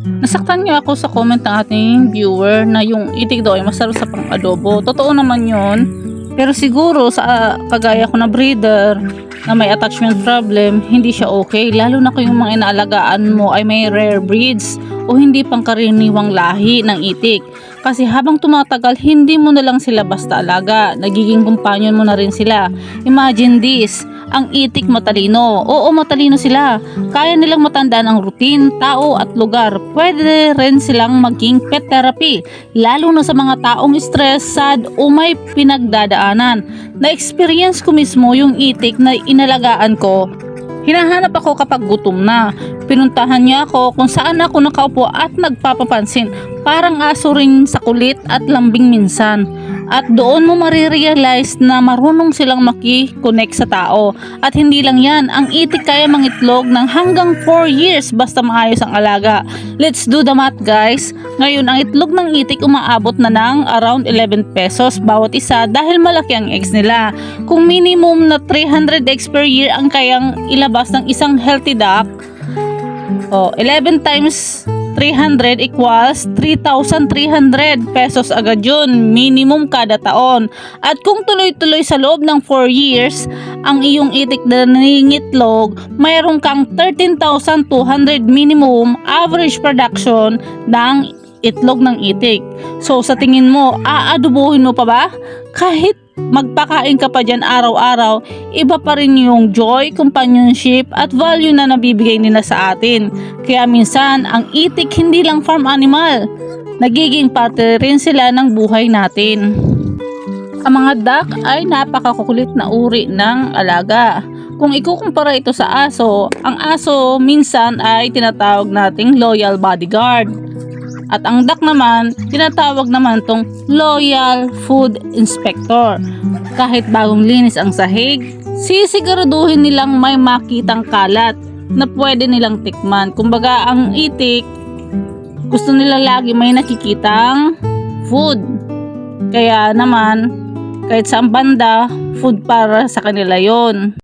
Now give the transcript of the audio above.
Nasaktan niyo ako sa comment ng ating viewer na yung itik daw ay masarap sa pang-adobo. Totoo naman yun. Pero siguro sa kagaya ko na breeder na may attachment problem, hindi siya okay. Lalo na kung yung mga inaalagaan mo ay may rare breeds o hindi pangkaraniwang lahi ng itik. Kasi habang tumatagal, hindi mo na lang sila basta alaga. Nagiging companion mo na rin sila. Imagine this, ang itik matalino. Oo, matalino sila. Kaya nilang matandaan ang routine, tao at lugar. Pwede rin silang maging pet therapy. Lalo na sa mga taong stress, sad o may pinagdadaanan. Na-experience ko mismo yung itik na inalagaan ko. Hinahanap ako kapag gutom na. Pinuntahan niya ako kung saan ako nakaupo at nagpapapansin. Parang aso rin sa kulit at lambing minsan. At doon mo marirealize na marunong silang makikonnect sa tao. At hindi lang yan, ang itik kaya mangitlog ng hanggang 4 years basta maayos ang alaga. Let's do the math guys. Ngayon ang itlog ng itik umaabot na ng around 11 pesos bawat isa dahil malaki ang eggs nila. Kung minimum na 300 eggs per year ang kayang ilabas ng isang healthy duck, 11 times 300 equals 3,300 pesos agad yun, minimum kada taon. At kung tuloy-tuloy sa loob ng 4 years ang iyong itik na nangingitlog, mayroon kang 13,200 minimum average production ng itlog ng itik. So sa tingin mo, aadobohin mo pa ba? Kahit magpakain ka pa dyan araw-araw, iba pa rin yung joy, companionship at value na nabibigay nila sa atin. Kaya minsan, ang itik hindi lang farm animal, nagiging parte rin sila ng buhay natin. Ang mga duck ay napakakukulit na uri ng alaga. Kung ikukumpara ito sa aso, ang aso minsan ay tinatawag nating loyal bodyguard. At ang duck naman, tinatawag naman tong loyal food inspector. Kahit bagong linis ang sahig, sisiguraduhin nilang may makitang kalat na pwede nilang tikman. Kumbaga ang itik, gusto nila lagi may nakikitang food. Kaya naman, kahit saan banda, food para sa kanila yon.